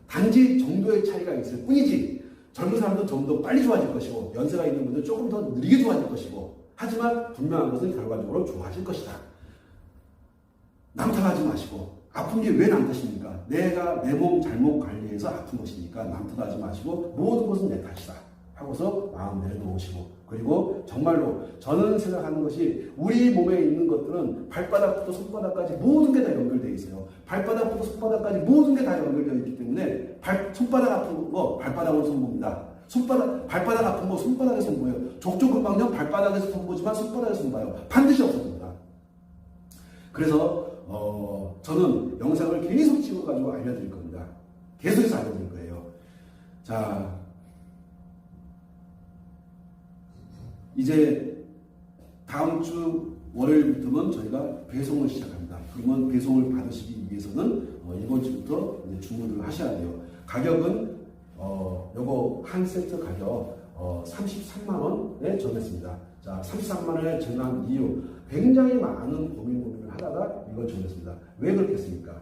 S1: 단지 정도의 차이가 있을 뿐이지 젊은 사람도 좀 더 빨리 좋아질 것이고 연세가 있는 분들은 조금 더 느리게 좋아질 것이고 하지만 분명한 것은 결과적으로 좋아질 것이다. 남 탓하지 마시고 아픈 게 왜 남 탓입니까? 내가 내 몸 잘못 관리해서 아픈 것이니까 남 탓하지 마시고 모든 것은 내 탓이다 하고서 마음 내려놓으시고 그리고 정말로 저는 생각하는 것이 우리 몸에 있는 것들은 발바닥부터 손바닥까지 모든 게 다 연결되어 있어요. 발바닥부터 손바닥까지 모든 게 다 연결되어 있기 때문에 손바닥 아픈 거 발바닥으로 손봅니다. 발바닥 아픈 거 손바닥에서 손보여요. 족저근막염 발바닥에서 손보지만 손바닥에서 손봐요. 반드시 없어집니다. 그래서 저는 영상을 계속 찍어가지고 알려드릴 겁니다. 계속해서 알려드릴 거예요. 자, 이제 다음 주 월요일부터는 저희가 배송을 시작합니다. 그러면 배송을 받으시기 위해서는 이번 주부터 이제 주문을 하셔야 돼요. 가격은 요거 한 세트 가격 33만 원에 정했습니다. 자, 33만 원에 정한 이유 굉장히 많은 고민을 하다가 이걸 정했습니다. 왜 그렇겠습니까?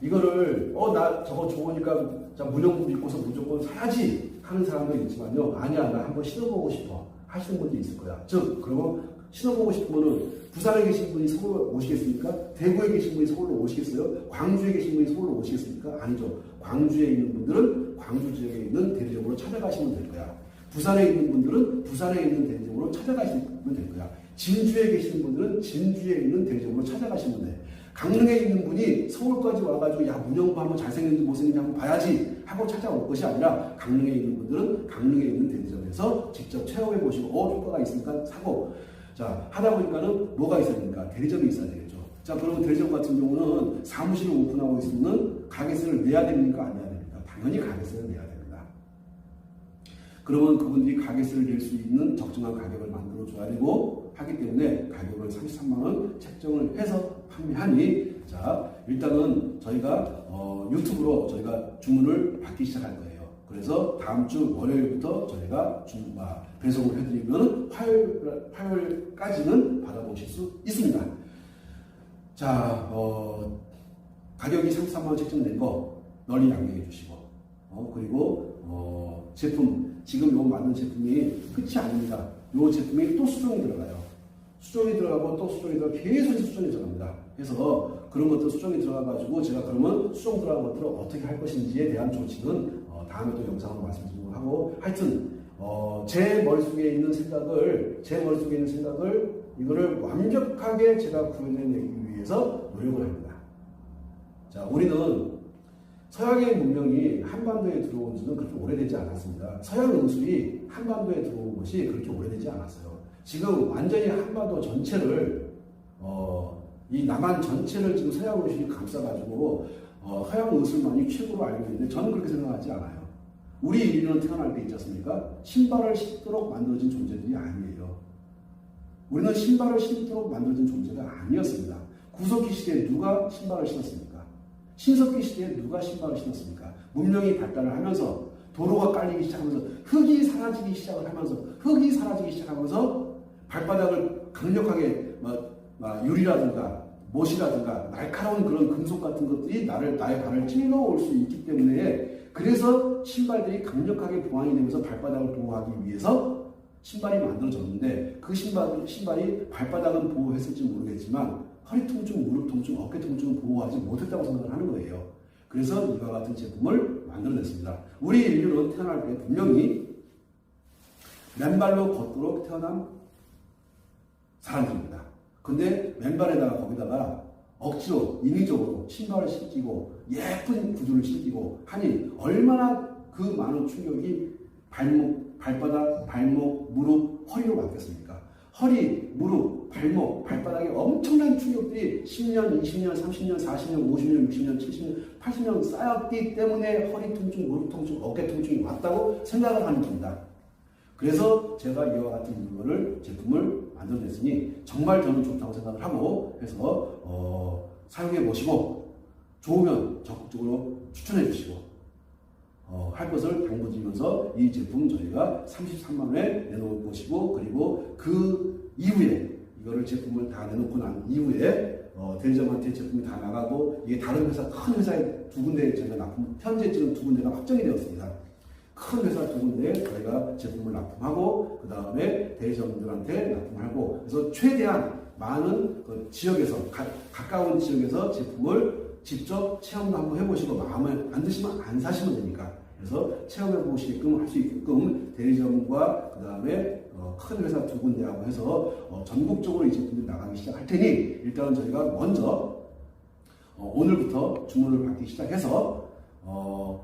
S1: 이거를 나 저거 좋으니까 자 문영부 믿고서 무조건 사야지 하는 사람도 있지만요. 아니야 나 한번 신어보고 싶어 하시는 분도 있을 거야. 즉 그러면 신어보고 싶으면은 부산에 계신 분이 서울 오시겠습니까? 대구에 계신 분이 서울로 오시겠어요? 광주에 계신 분이 서울로 오시겠습니까? 아니죠. 광주에 있는 분들은 광주 지역에 있는 대리점으로 찾아가시면 될 거야. 부산에 있는 분들은 부산에 있는 대리점으로 찾아가시면 될 거야. 진주에 계시는 분들은 진주에 있는 대리점으로 찾아가시면 돼. 강릉에 있는 분이 서울까지 와가지고 야 문영부 한번 잘생겼는지 못생겼는지 한번 봐야지 하고 찾아올 것이 아니라 강릉에 있는 분들은 강릉에 있는 대리점에서 직접 체험해 보시고 효과가 있으니까 사고 자 하다 보니까는 뭐가 있어야 됩니까? 대리점이 있어야 되겠죠. 자 그러면 대리점 같은 경우는 사무실을 오픈하고 있으면 가게세를 내야 됩니까? 안 내야 됩니까? 당연히 가게세를 내야 됩니다. 그러면 그분들이 가게세를 낼 수 있는 적정한 가격을 만들어 줘야 되고 하기 때문에 가격을 33만 원 책정을 해서 판매하니 자 일단은 저희가 유튜브로 저희가 주문을 받기 시작할 거예요. 그래서 다음 주 월요일부터 저희가 배송을 해드리면 화요일까지는 받아보실 수 있습니다. 자 가격이 33만 원 책정된 거 널리 양해해 주시고 그리고 제품 지금 요 만든 제품이 끝이 아닙니다. 요 제품이 또 수정이 들어가요. 수정이 들어가고 또 수정이 들어가고 계속 수정이 들어갑니다. 그래서 그런 것들 수정이 들어가가지고 제가 그러면 수정 들어간 것들을 어떻게 할 것인지에 대한 조치는 다음에 또 영상으로 말씀드리고 하고 하여튼 제 머릿속에 있는 생각을 이거를 완벽하게 제가 구현해내기 위해서 노력을 합니다. 자 우리는 서양의 문명이 한반도에 들어온 지는 그렇게 오래되지 않았습니다. 서양 의술이 한반도에 들어온 것이 그렇게 오래되지 않았어요. 지금 완전히 한반도 전체를 이 남한 전체를 지금 서양 의술이 감싸가지고 서양 의술만이 최고로 알고 있는데 저는 그렇게 생각하지 않아요. 우리 인류는 태어날 때 있지 않습니까? 신발을 신도록 만들어진 존재들이 아니에요. 우리는 신발을 신도록 만들어진 존재가 아니었습니다. 구석기 시대에 누가 신발을 신었습니까? 신석기 시대에 누가 신발을 신었습니까? 문명이 발달을 하면서 도로가 깔리기 시작하면서 흙이 사라지기 시작하면서 발바닥을 강력하게 유리라든가 못이라든가 날카로운 그런 금속 같은 것들이 나의 발을 찔러올 수 있기 때문에 그래서 신발들이 강력하게 보완이 되면서 발바닥을 보호하기 위해서 신발이 만들어졌는데 그 신발이 발바닥은 보호했을지 모르겠지만 허리 통증, 무릎 통증, 어깨 통증을 보호하지 못했다고 생각을 하는 거예요. 그래서 이와 같은 제품을 만들어냈습니다. 우리 인류는 태어날 때 분명히 맨발로 걷도록 태어난 사람들입니다. 근데 맨발에다가 거기다가 억지로 인위적으로 신발을 신기고 예쁜 구두를 신기고 하니 얼마나 그 많은 충격이 발바닥, 발목, 무릎, 허리로 받겠습니까? 허리, 무릎, 발목, 발바닥에 엄청난 충격들이 10년, 20년, 30년, 40년, 50년, 60년, 70년, 80년 쌓였기 때문에 허리 통증, 무릎 통증, 어깨 통증이 왔다고 생각을 하는 겁니다. 그래서 제가 이와 같은 제품을 만들어냈으니 정말 저는 좋다고 생각을 하고 해서 사용해 보시고 좋으면 적극적으로 추천해 주시고 할 것을 당부드리면서 이 제품 저희가 33만 원에 내놓을 것이고 그리고 그 이후에 이거를 제품을 다 내놓고 난 이후에 대리점한테 제품이 다 나가고 이게 다른 회사 큰 회사에 두 군데 저희가 납품 현재 지금 두 군데가 확정이 되었습니다. 큰 회사 두 군데에 저희가 제품을 납품하고 그 다음에 대리점들한테 납품하고 그래서 최대한 많은 그 지역에서 가까운 지역에서 제품을 직접 체험도 한번 해보시고 마음에 안 드시면 안 사시면 되니까 그래서 체험해 보시게끔 할 수 있게끔 대리점과 그 다음에 큰 회사 두 군데하고 해서 전국적으로 이 제품들이 나가기 시작할 테니 일단은 저희가 먼저 오늘부터 주문을 받기 시작해서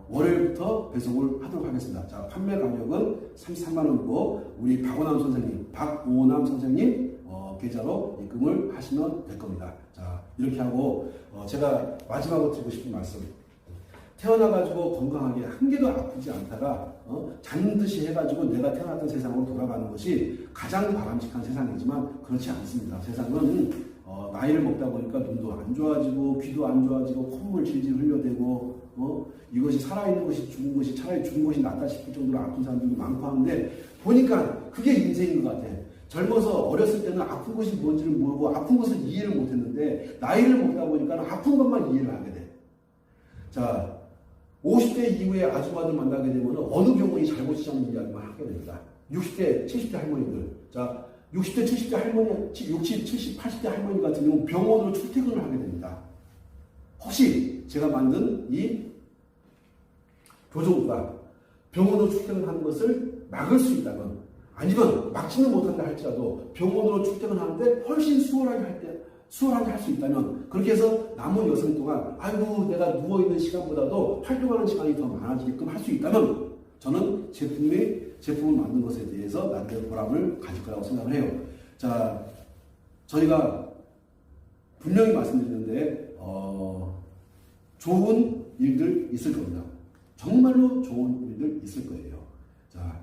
S1: 월요일부터 배송을 하도록 하겠습니다. 자, 판매 가격은 33만 원이고 우리 박오남 선생님 계좌로 입금을 하시면 될 겁니다. 자, 이렇게 하고 제가 마지막으로 드리고 싶은 말씀. 태어나가지고 건강하게 한 개도 아프지 않다가 잔듯이 해가지고 내가 태어났던 세상으로 돌아가는 것이 가장 바람직한 세상이지만 그렇지 않습니다. 세상은 나이를 먹다 보니까 눈도 안 좋아지고 귀도 안 좋아지고 콧물 질질 흘려대고 이것이 살아있는 것이 죽은 것이 차라리 죽은 것이 낫다 싶을 정도로 아픈 사람들도 많고 하는데 보니까 그게 인생인 것 같아. 젊어서 어렸을 때는 아픈 것이 뭔지를 모르고 아픈 것을 이해를 못했는데 나이를 먹다 보니까 아픈 것만 이해를 하게 돼. 자, 50대 이후에 아줌마들 만나게 되면 어느 병원이 잘못이냐는 이야기만 하게 됩니다. 60대, 70대 할머니들. 자, 60대, 70대 할머니, 60, 70, 80대 할머니 같은 경우는 병원으로 출퇴근을 하게 됩니다. 혹시 제가 만든 이 교정구가 병원으로 출퇴근하는 것을 막을 수 있다면, 아니면 막지는 못한다 할지라도 병원으로 출퇴근하는데 훨씬 수월하게 할 수 있다면, 그렇게 해서 남은 여성 동안 아이고 내가 누워있는 시간보다도 활동하는 시간이 더 많아지게끔 할 수 있다면 저는 제품을 만든 것에 대해서 나름대로 보람을 가질 거라고 생각을 해요. 자, 저희가 분명히 말씀드리는데 좋은 일들 있을 겁니다. 정말로 좋은 일들 있을 거예요. 자,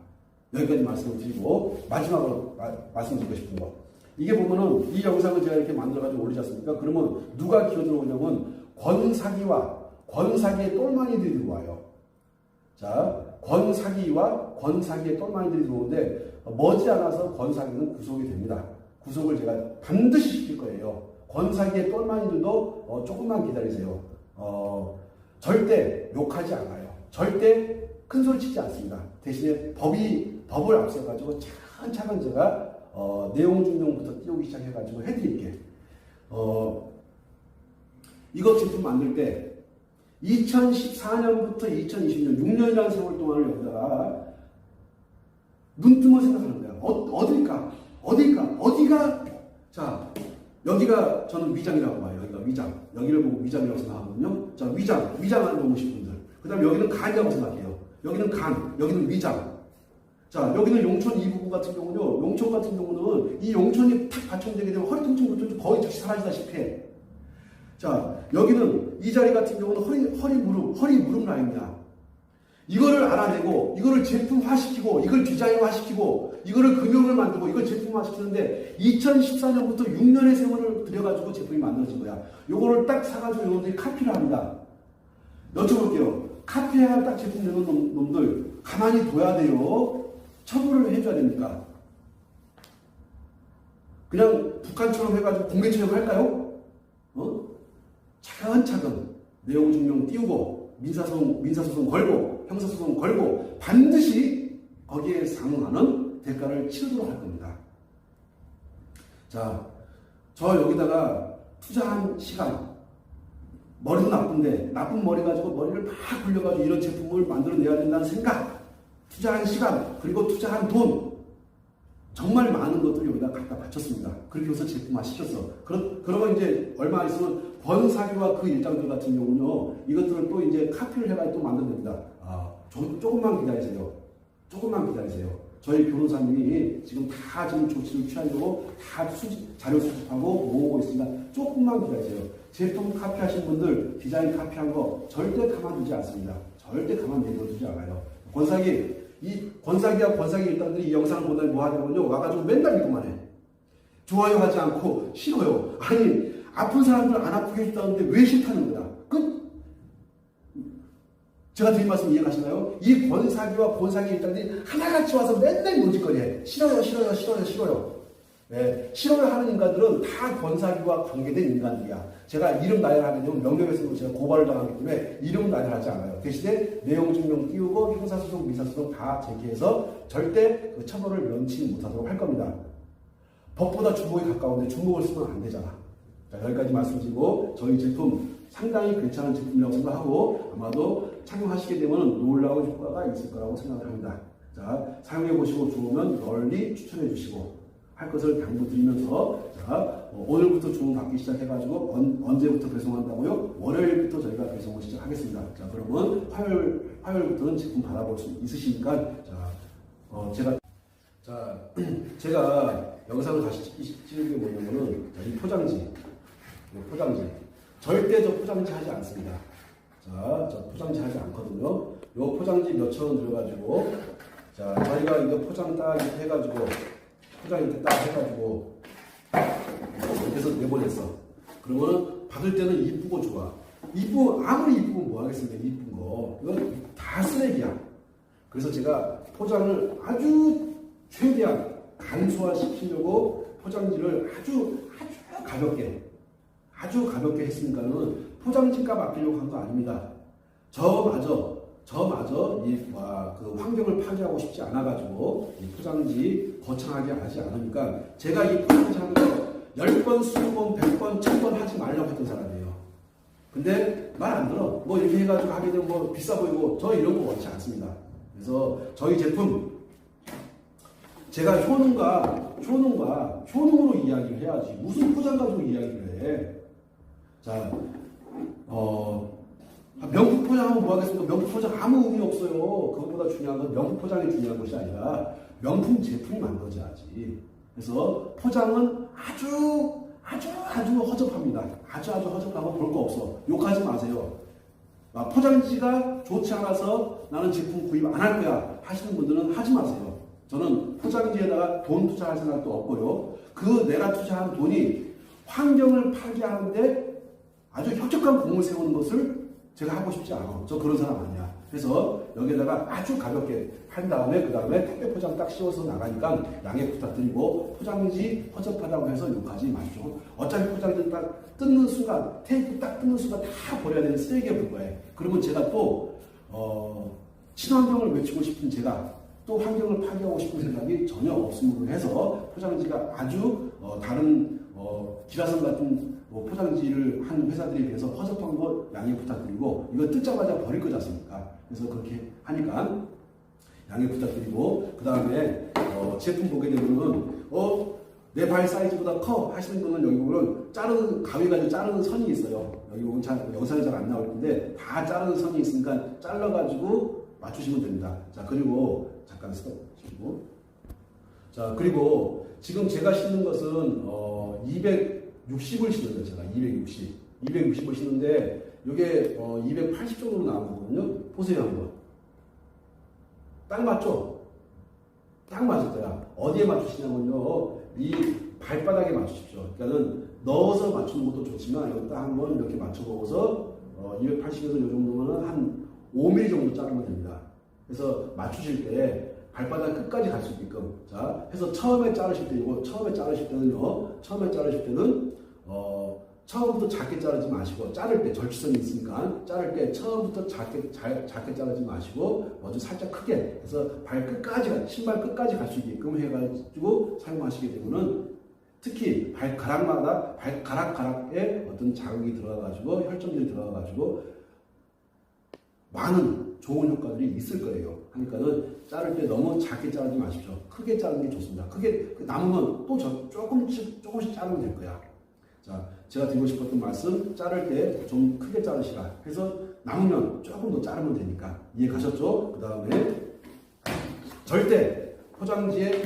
S1: 여기까지 말씀을 드리고 마지막으로 말씀드리고 싶은 거, 이게 보면은 이 영상을 제가 이렇게 만들어가지고 올리지 않습니까? 그러면 누가 기어들어오냐면 권사기의 똘마니들이 들어와요. 자, 권사기와 권사기의 똘마니들이 들어오는데 머지않아서 권사기는 구속이 됩니다. 구속을 제가 반드시 시킬 거예요. 권사기의 똘마니들도 조금만 기다리세요. 절대 욕하지 않아요. 절대 큰 소리 치지 않습니다. 대신에 법을 앞서가지고 차근차근 제가 내용 증명부터 띄우기 시작해가지고 해드릴게. 이거 제품 만들 때 2014년부터 2020년 6년이라는 세월 동안을 여기다가 눈 뜨면 생각하는 거야. 어디가? 자, 여기가 저는 위장이라고 봐요. 여기가 위장. 여기를 보고 위장이라고 생각하거든요. 자, 위장을 보고 싶은 분들. 그 다음에 여기는 간이라고 생각해요. 여기는 간, 여기는 위장. 자, 여기는 용천 이부부 같은 경우는요, 용천 같은 경우는 이 용천이 탁 받쳐되게 되면 허리 통증부터 거의 즉시 사라지다시피 해. 자, 여기는 이 자리 같은 경우는 허리 무릎 라인이야. 이거를 알아내고, 이거를 제품화시키고, 이걸 디자인화시키고, 이거를 금형을 만들고, 이걸 제품화시키는데 2014년부터 6년의 세월을 들여가지고 제품이 만들어진 거야. 요거를 딱 사가지고 여러분들이 카피를 합니다. 여쭤볼게요. 카피해야 딱 제품 내는 놈들 가만히 둬야 돼요? 처벌을 해줘야 됩니까? 그냥 북한처럼 해가지고 공개처형 할까요? 차근차근 내용 증명 띄우고 민사소송 걸고 형사소송 걸고 반드시 거기에 상응하는 대가를 치르도록 할 겁니다. 자, 저 여기다가 투자한 시간, 머리도 나쁜데 나쁜 머리 가지고 머리를 막 굴려가지고 이런 제품을 만들어내야 된다는 생각, 투자한 시간, 그리고 투자한 돈, 정말 많은 것들을 여기다 갖다 바쳤습니다. 그렇게 해서 제품화 시켰어. 그러면 이제 얼마 있으면 권사기와 그 일장들 같은 경우는요, 이것들을 또 이제 카피를 해가지고 또 만들어냅니다. 조금만 기다리세요. 저희 변호사님이 지금 다 조치를 취하려고 다 자료 수집하고 모으고 있습니다. 조금만 기다리세요. 제품 카피하신 분들, 디자인 카피한 거 절대 가만두지 않습니다. 절대 가만 내버려두지 않아요. 권사기와 권사기 일당들이 이 영상을 보다니 뭐 하냐면요, 와가지고 맨날 이것만 해. 좋아요 하지 않고 싫어요. 아니, 아픈 사람들 안 아프게 해준다는데 왜 싫다는 거야? 제가 드린 말씀 이해가시나요? 이 권사기와 권사기 일당들이 하나같이 와서 맨날 논짓거리해. 싫어요. 네, 싫어요 하는 인간들은 다 권사기와 관계된 인간들이야. 제가 이름 나열하게 되면 명예훼손으로 제가 고발을 당하기 때문에 이름은 나열하지 않아요. 대신에 내용 증명 띄우고 형사소송, 민사소송 다 제기해서 절대 그 처벌을 면치 못하도록 할 겁니다. 법보다 주목이 가까운데 주목을 쓰면 안 되잖아. 자, 여기까지 말씀드리고 저희 제품 상당히 괜찮은 제품이라고 생각하고 아마도 착용하시게 되면 놀라운 효과가 있을 거라고 생각을 합니다. 자, 사용해보시고 좋으면 널리 추천해 주시고 할 것을 당부드리면서, 자, 오늘부터 주문 받기 시작해가지고 언제부터 배송한다고요? 월요일부터 저희가 배송을 시작하겠습니다. 자, 그러면 화요일부터는 제품 받아볼 수 있으시니까, 제가 영상을 다시 찍는 게 뭐냐면은, 이 포장지. 절대 저 포장지 하지 않습니다. 자, 저 포장지 하지 않거든요. 요 포장지 몇천 원 들어가지고, 자, 저희가 이거 포장 딱 이렇게 해가지고, 포장 이렇게 딱 해가지고, 이렇게 해서 내보냈어. 그러면은 받을 때는 이쁘고 좋아. 아무리 이쁘면 뭐 하겠습니까? 이쁜 거. 이건 다 쓰레기야. 그래서 제가 포장을 아주 최대한 간소화시키려고 포장지를 아주 가볍게 했으니까는 포장지 값 아끼려고 한 거 아닙니다. 저마저 그 환경을 파괴하고 싶지 않아가지고 이 포장지 거창하게 하지 않으니까 제가 이 포장지 하는 거 10번, 20번, 100번, 1000번 하지 말라고 했던 사람이에요. 근데 말 안 들어. 뭐 이렇게 해가지고 하게 되면 뭐 비싸 보이고 저 이런 거 원치 않습니다. 그래서 저희 제품 제가 효능으로 이야기를 해야지 무슨 포장 가지고 이야기를 해. 자, 명품 포장하면 뭐 하겠습니까? 명품 포장 아무 의미 없어요. 그것보다 중요한 건 명품 포장이 중요한 것이 아니라 명품 제품이 만들어져야지. 그래서 포장은 아주 허접합니다. 아주 허접하고 볼 거 없어. 욕하지 마세요. 포장지가 좋지 않아서 나는 제품 구입 안 할 거야 하시는 분들은 하지 마세요. 저는 포장지에다가 돈 투자할 생각도 없고요. 그 내가 투자한 돈이 환경을 파괴하는데 아주 혁혁한 공을 세우는 것을 제가 하고 싶지 않아. 저 그런 사람 아니야. 그래서 여기에다가 아주 가볍게 한 다음에 그 다음에 택배 포장 딱 씌워서 나가니까 양해 부탁드리고 포장지 허접하다고 해서 욕하지 마십시오. 어차피 포장지 딱 뜯는 순간 테이프 딱 뜯는 순간 다 버려야 되는 쓰레기에 볼 거예요. 그러면 제가 또 친환경을 외치고 싶은 제가 또 환경을 파괴하고 싶은 생각이 전혀 없음으로 해서 포장지가 아주 다른 기라성 같은 포장지를 한 회사들에 비해서 허접한 거 양해 부탁드리고 이거 뜯자마자 버릴 거지 않습니까? 그래서 그렇게 하니까 양해 부탁드리고 그 다음에 제품 보게 되면은 내 발 사이즈보다 커 하시는 분은 여기 보면 가위 가지고 자르는 선이 있어요. 여기 보면 영상이 잘 안 나올 텐데 다 자르는 선이 있으니까 잘라가지고 맞추시면 됩니다. 자, 그리고 잠깐 스톱하시고 자, 그리고 지금 제가 신는 것은 260을 신는 거예요. 제가 260을 신는데 이게 280 정도로 나온 거거든요. 보세요 한번. 딱 맞죠? 딱 맞을 거야. 어디에 맞추시냐면요. 이 발바닥에 맞추십시오. 그러니까는 넣어서 맞추는 것도 좋지만 여기다 한번 이렇게 맞춰보고서 280에서 이 정도면 한 5mm 정도 자르면 됩니다. 그래서 맞추실 때 발바닥 끝까지 갈 수 있게끔. 자, 해서 처음에 자르실 때는 처음부터 작게 자르지 마시고, 자를 때 절취선이 있으니까, 자를 때 처음부터 작게 자르지 마시고, 먼저 살짝 크게, 그래서 발 끝까지, 신발 끝까지 갈 수 있게끔 해가지고 사용하시게 되면은, 특히 발가락에 어떤 자극이 들어가가지고, 혈점들이 들어가가지고, 많은 좋은 효과들이 있을 거예요. 그러니까는 자를 때 너무 작게 자르지 마십시오. 크게 자르는 게 좋습니다. 크게 남으면 또 조금씩 자르면 될 거야. 자, 제가 드리고 싶었던 말씀, 자를 때 좀 크게 자르시라. 그래서 남으면 조금 더 자르면 되니까. 이해 가셨죠? 그 다음에 절대 포장지에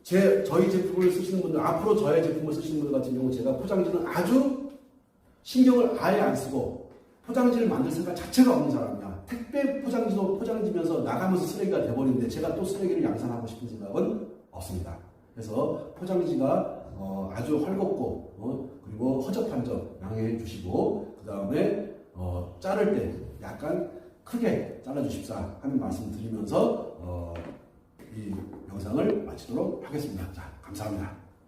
S1: 저희 제품을 쓰시는 분들, 앞으로 저의 제품을 쓰시는 분들 같은 경우 제가 포장지는 아주 신경을 아예 안 쓰고 포장지를 만들 생각 자체가 없는 사람이야. 택배 포장지도 포장지면서 나가면서 쓰레기가 돼버리는데 제가 또 쓰레기를 양산하고 싶은 생각은 없습니다. 그래서 포장지가 아주 헐겁고 그리고 허접한 점 양해해 주시고 그 다음에 자를 때 약간 크게 잘라주십사 하는 말씀 드리면서 이 영상을 마치도록 하겠습니다. 자, 감사합니다.